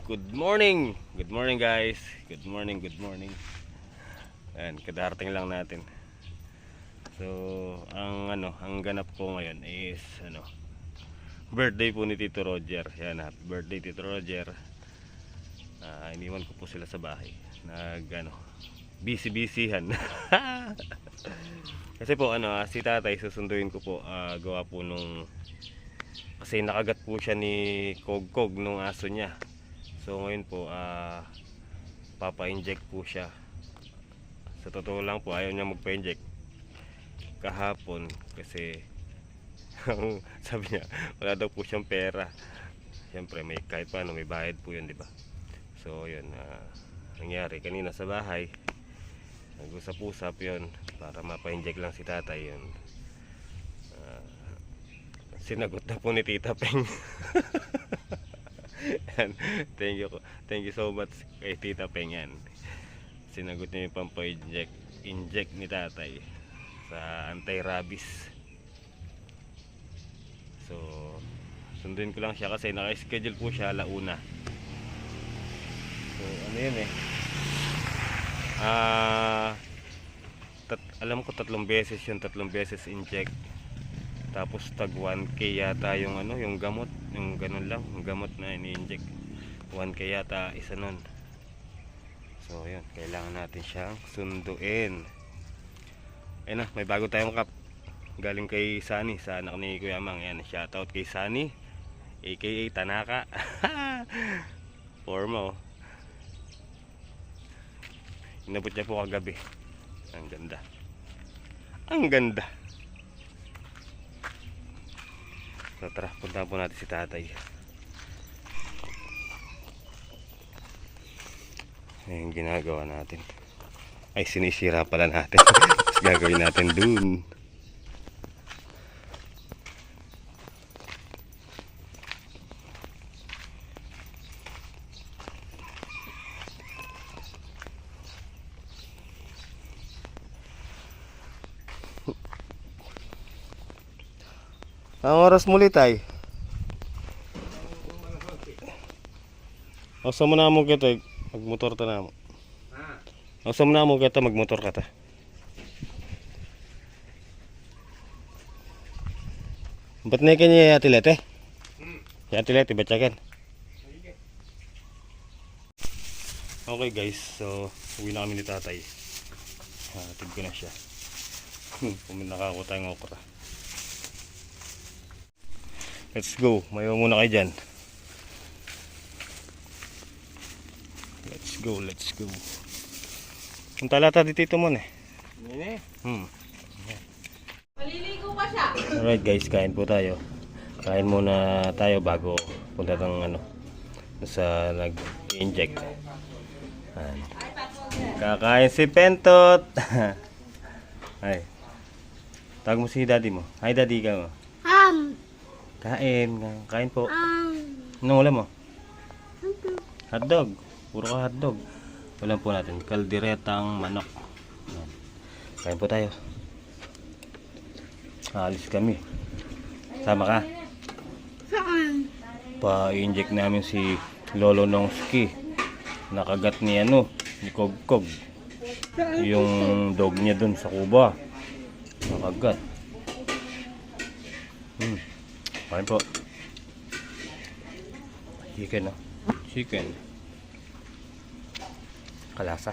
Good morning! Good morning guys! Good morning, good morning. Ayan, kadarating lang natin. So, ang ganap po ngayon is birthday po ni Tito Roger. Ayan, happy birthday Tito Roger. Iniwan ko po sila sa bahay. Busy-busyhan. Kasi po si tatay susunduin ko po, gawa po kasi nakagat po siya ni Kogkog nung aso niya. So ngayon po papa-inject po siya. Sa totoo lang po ayaw niya magpa-inject kahapon kasi sabi niya wala daw po siyang pera. Siyempre kahit paano may bayad po yun, di ba? So yun, nangyari kanina sa bahay, nag-usap-usap yun para mapa-inject lang si tatay yun. Sinagot na po ni Tita Peng. Thank you so much kay Tita Peng yan. Sinagot niya yung pampa-inject ni tatay sa anti-rabies. So sunduin ko lang siya kasi naka-schedule po siya alauna. So yun alam ko 3 beses inject. Tapos tag 1K yata yung yung gamot, yung ganun lang, yung gamot na ini-inject. 1K yata isa nun. So yun, kailangan natin siyang sunduin. Ayun na, may bago tayong cup. Galing kay Sunny, sa anak ni Kuya Mang. Ayan, shoutout kay Sunny, aka Tanaka. Forma inabot niya po kagabi. Ang ganda. Ang ganda. So tara, punta po natin si tatay. Ayun ginagawa natin. Ay, sinisira pala natin. Tapos gagawin natin dun. Ang oras muli tay. Asa mo na mo kita magmotor ta na mo. Asa mo na mo kita magmotor ka ta. Ba't na kanya yatilete? Yatilete batyakan. Okay guys, so uwi na kami ni tatay. Hatid ko na siya. Kung nakakuha tayong okra. Let's go. Mayo muna kayo dyan. Let's go. Ang talata dito mo na. Maliligo pa siya. Alright guys, kain po tayo. Kain muna tayo bago punta ng sa nag-inject. Kakain si Pentot. Ay. Tawag mo si daddy mo. Hi daddy ka mo. Kain po. Anong ulam mo? Hotdog. Puro ka hotdog. Ulam po natin, kalderetang manok. Kain po tayo. Alis kami. Sama ka? Saan? Pa-inject namin si Lolo Nongski. Nakagat ni ni Kogkog. Yung dog niya dun sa kuba. Nakagat. Kain po. Chicken Chicken. Kalasa.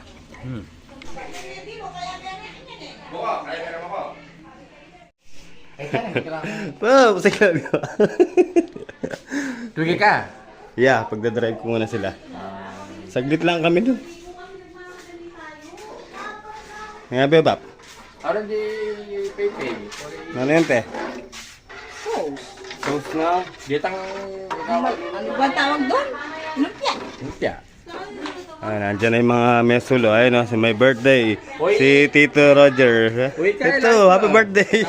Wow, sige. Tuloy ka? Yeah, pagdadrive ko muna sila. Saglit lang kami dun. Nga bebap. Aron di Pepe. Ano yun te? Sauce na. Ditang Ano ba tawag doon? Lumpia. lumpia. Nandiyan na yung mga mesulo. Ayun si my birthday. Uy. Si Tito Roger. Uy, Ito, happy birthday.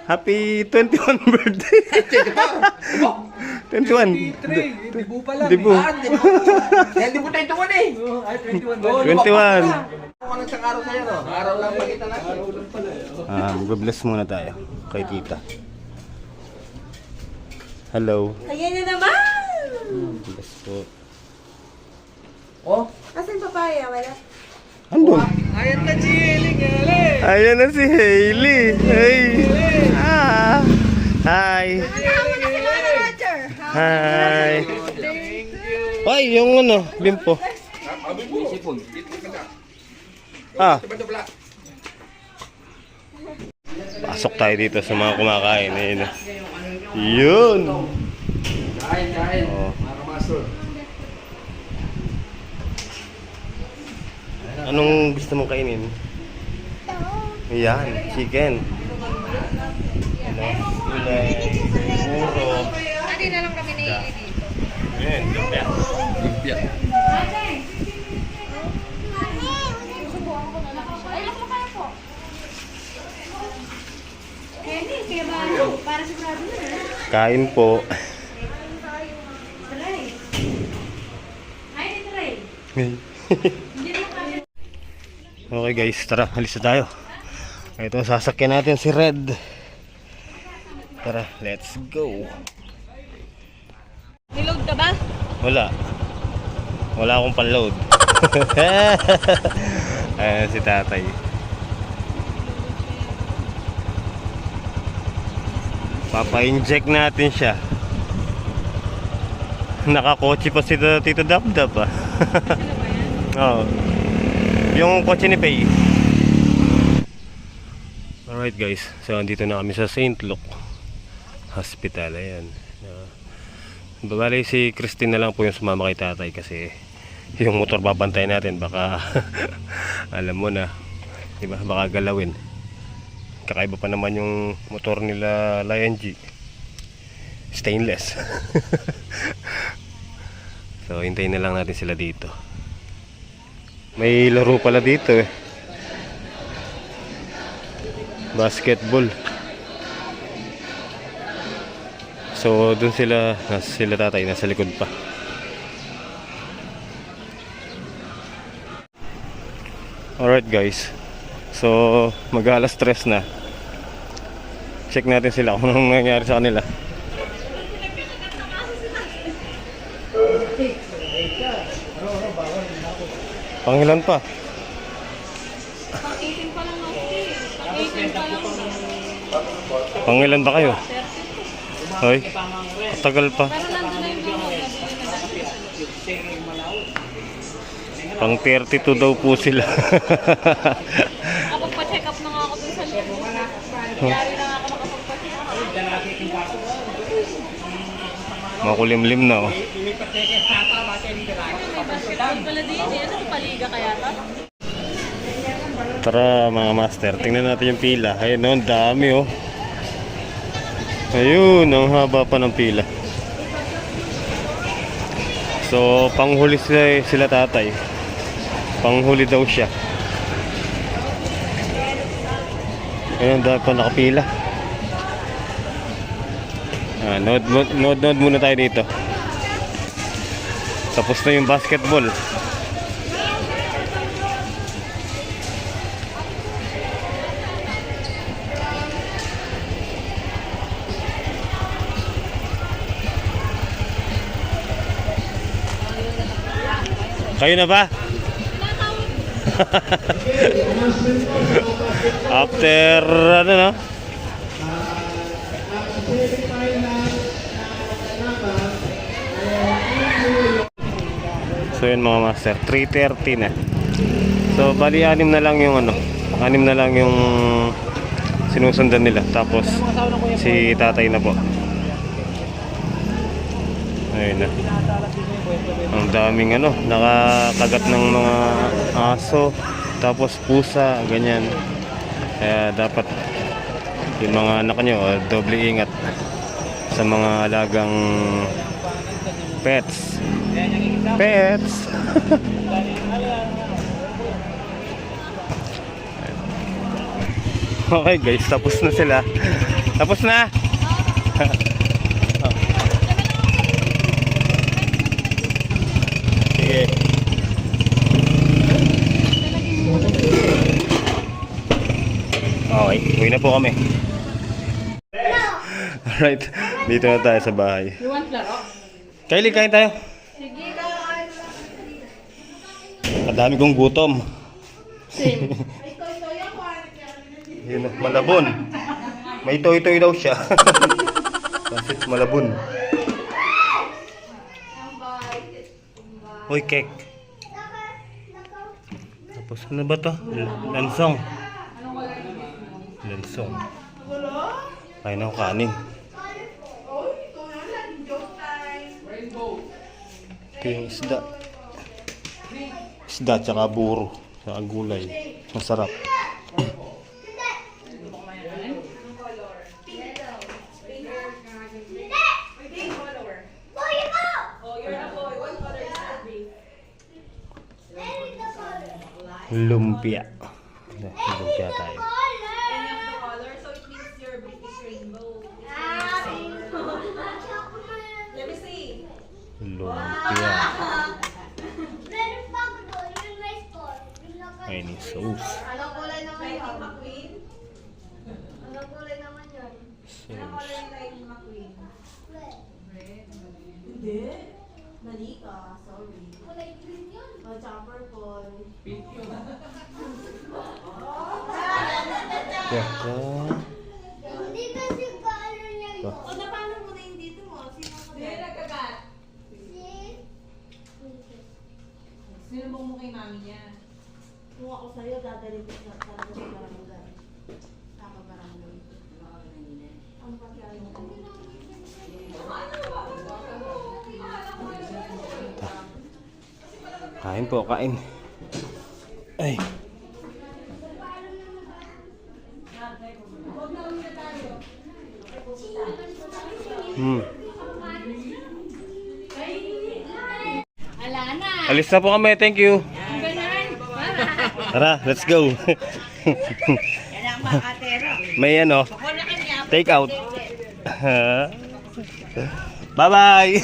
Happy 21 birthday. 21. Dibu pa lang. Dibu. Hindi mo tayo tuwan eh. Ay, 21. 21. Ano siyang araw sa'yo, no? Araw lang pakita lang. Araw lang pala. Mag-bless muna tayo kay tita. Hello. Ayan na naman! Yes po. Oh, Asan papaya? Wala. Andun. ayan na si Hailey. Ayan na si Hailey. Hey. Ah. Hi. Roger! Hi. Ay, yung ano, bimpo. Sipon. Ah. Pasok tayo dito sa mga kumakain. Ayun. Yun. Kain. Oh. Mga kamasol. Anong gusto mong kainin? Yan, chicken. Ano? Gulay. Puro. Hindi na lang kami naiili dito. Ayan, lumpia. Lumpia. Para sigurado na. Kain po. Ay, try. Okay guys, tara, alis na tayo. Ito, sasakyan natin si Red. Tara, let's go. Nilog ka ba? Wala. Wala akong pan-load. Ayan si tatay. Papa-inject natin siya. Nakakotse pa si Tito Dabdab ah. Oo. Yung kotse ni Pei. Alright guys, so andito na kami sa St. Luke Hospital. Ayan. Babali si Christine na lang po yung sumama kay tatay kasi yung motor babantay natin baka alam mo na, diba, baka galawin. Kakaiba pa naman yung motor nila Lion G, stainless. So hintayin na lang natin sila dito. May laro pala dito eh, basketball. So dun sila tatay nasa likod pa. Alright guys, so mag-alas 3 na. Check natin sila kung anong nangyari sa kanila. Pangilan pa? Pang-18 pa lang ako. Pang-18 pa lang. Pangilan ba kayo? Hoy, tagal pa. Pero nandun na yung mga Pang 32 daw po sila. Ako pa-check up na nga ako dun sa loob. Nangyari na nga ako makapagpa-check up. Makulimlim na oh. Pala din, ano, paliga kaya ta? Tara mga master, tingnan natin yung pila. Ayun oh, ang dami oh. Ayun, ang haba pa ng pila. So, panghuli sila tatay. Panghuli daw siya. Ayun, dahil pa nakapila. Nood muna tayo dito. Tapos na yung basketball. Kayo na ba? After ano no? So yun mga master, 3:30 na. So bali 6 na lang yung ano, 6 na lang yung sinusundan nila. Tapos si tatay na po. Ayun na. Ang daming ano, nakakagat ng mga aso, tapos pusa, ganyan. Kaya dapat yung mga anak nyo, doble ingat sa mga alagang pets. Pets! Okay guys, tapos na sila. Tapos na! Sige. Okay, uwi na po kami. Alright. Dito na tayo sa bahay. You want laro? Kylie, kain tayo. Sige, kain. Kadami kong gutom. Same. Yun, malabon. May toy-toy daw siya. Kasi malabon. Hoy, cake. Tapos ano ba to? Lansong. Lansong. Kain ng kanin. Ito yung isda. Isda tsaka buro. Tsaka gulay. Masarap. Lumpia. Lumpia tayo. Lumpia. Ay, ni sauce. Anong kulay naman yun? McQueen? Anong kulay naman yun? Sauce. McQueen? Red. Hindi. Mali ka. Sorry. Kulay green yun. O, tsaka purple. Pink yun. Hindi kasi gaano niya yun. O, napano mo na yung dito mo? Sino ko na? Nagkagat. Sino bang mo kay mami niya? Kung ako sa'yo, dadalhin ko sa barangay. Tama barangay. Ang pakyalo ko. Kain po, kain. Ay. Ala na. Alis na po kami, thank you. Tara, let's go. May ano, take out. Bye-bye.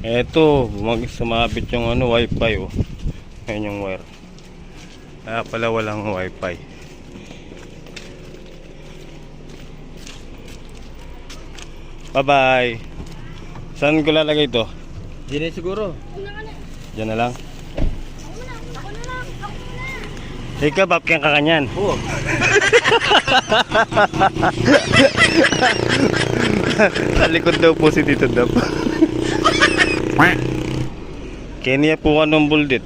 Eto, sumabit yung ano, wifi oh. Ayan yung wire. Kaya pala walang wifi. Bye-bye. Saan ko lalagay ito? Diyan siguro. Diyan na lang. Ikaw, babkyan ka kanyan. Oo. Sa likod daw po si Tito Dap. Kenya po ka ng buldit.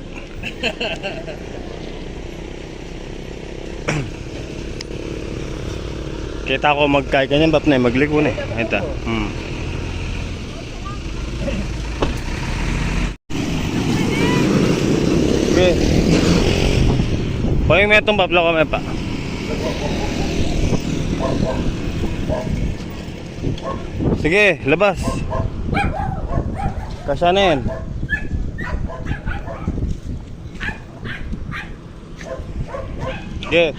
Kita ko magkay kanyan, bap na magliko na eh. Ito. Okay. Paging may itong babla ko may pa. Sige, labas. Kasya na yan. Sige.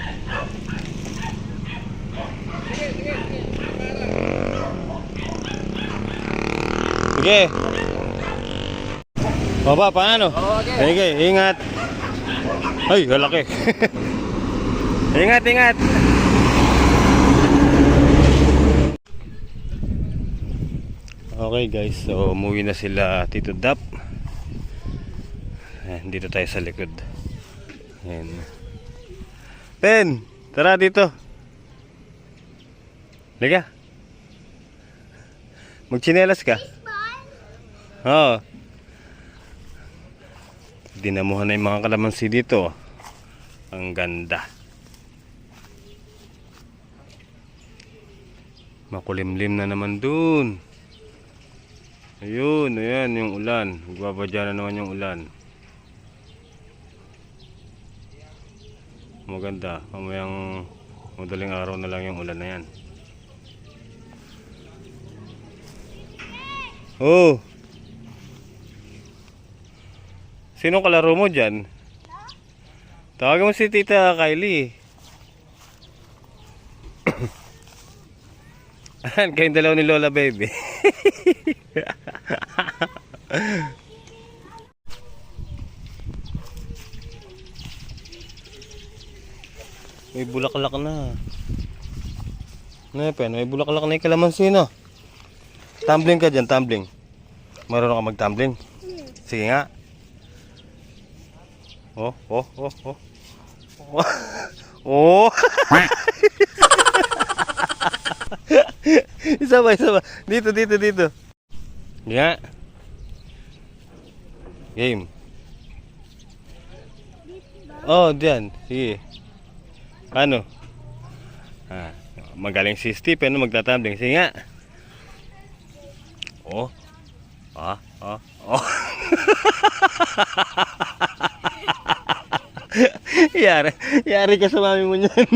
Sige. Baba, paano? Sige, ingat. Ay, halaki. Ingat, ingat. Okay guys, so umuwi na sila Tito Dap. Dito tayo sa likod. Ayan. Pen, tara dito. Liga. Magchinelas ka? Oo. Dinamuhan na yung mga kalamansi dito. Ang ganda. Makulimlim na naman dun. Ayun, ayan yung ulan. Magbabadya na naman yung ulan. Maganda. Mamayang madaling araw na lang yung ulan na yan. Oh. Sino kalaro mo dyan? Tawagan mo si Tita Kylie. Kayong dalaw ni Lola Baby. May bulaklak na. Nepen, may bulaklak na yung kalamansi na. Tumbling ka dyan, tumbling. Marunong ka mag-tumbling? Sige nga. Oh. Oh. Isa ba? Dito. Nga. Game. Oh, diyan. Sige. Ano? Magaling si Steve, ano magtatumbling. Sige nga. Oh. Oh. Yari ka sa mami mo niyan.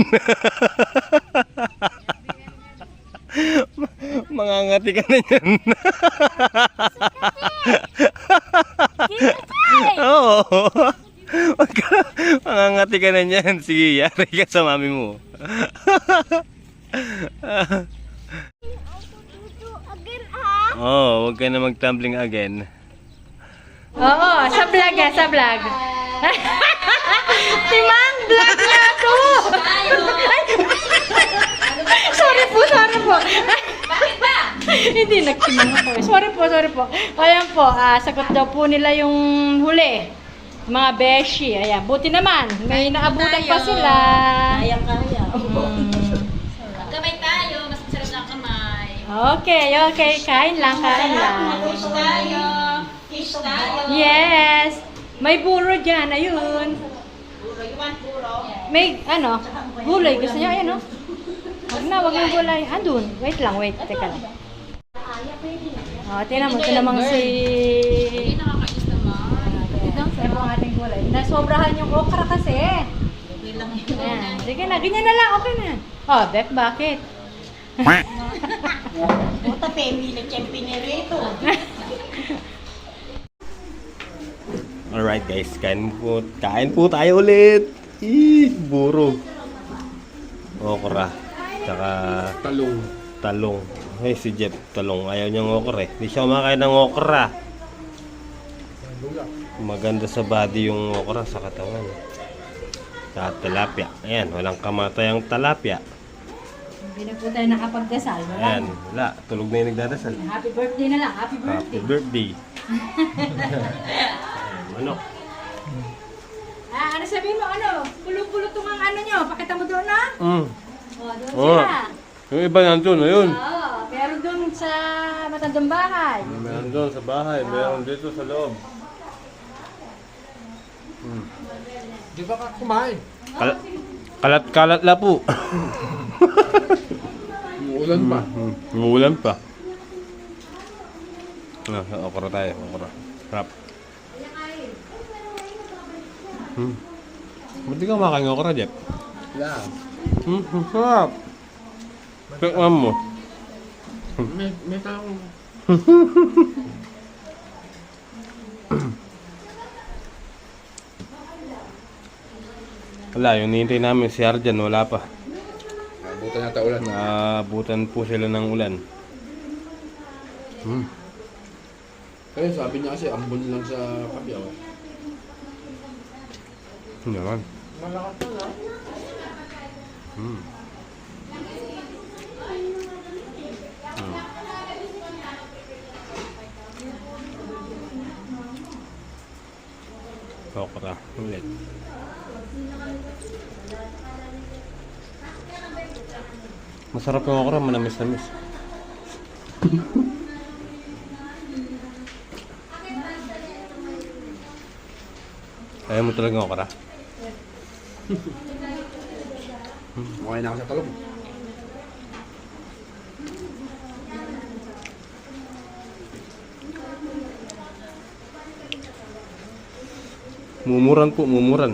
Mangangati ka na niyan. Oo. Mangangati ka na niyan. Sige, yari ka sa mami mo. Oh, huwag ka na mag-tumbling again. Oo, sa vlog. Si Mang, vlog niya to! Sorry po. Bakit ba? Hindi, nagtimang ako. Sorry po. Ayan po, sagot daw po nila yung huli. Mga beshi. Ayan, buti naman. May naabutan pa sila. Kaya. Kamay tayo, mas masarap na kamay. Okay. Kain lang. Fish tayo. Yes. May buro dyan. Ayun. Buro, you want buro? May, gulay. Gusto niya, ayun, Wag na gulay. Andun. Wait. Teka lang. Tingnan mo. Ito namang si... Nakakainis naman. Ito ang ating gulay. Nasobrahan yung okra kasi. Okay lang yun. Ayan. Sige na. Ganyan na lang. Okay na. Oh, Beth, bakit? Puta, pemi na championero. Alright guys, kain po tayo ulit. Buro. Okra. Tsaka talong. Hey, si Jeff, talong. Ayaw niyang okra eh. Hindi siya kumakain ng okra. Maganda sa body yung okra sa katawan. Sa tilapia. Ayan, walang kamatay ang tilapia. Hindi na po tayo nakapagdasal. Ayan, wala. Tulog na yung nagdadasal. Happy birthday na lang. Happy Happy birthday. birthday. Ano? Ano sabihin mo? Pulo-pulo itong ang nyo. Pakita mo doon na. Doon Oh. sila. Yung iba nandun, ayun. Meron doon sa matandang bahay. Meron doon sa bahay, meron dito sa loob. Di ba ka kumain? Kalat-kalat la po. Umuulan pa. Umuulan pa. Okra tayo, okra. Sarap. Ba't di ka makain ng okra, Jeff? Wala. Sarap. Tikman mo. May tao. Wala, yung nihintay namin si Arjan, wala pa. Nabutan yata ulan. Naabutan po sila ng ulan. Kaya sabi niya kasi ambon lang sa Kabiyaw. Hindi naman. Malakas na lang. Okra, ulit. Masarap yung okra, manamis-namis. Ayaw mo talaga ng okra? Okay na ako sa talong. Mumuran po, mumuran.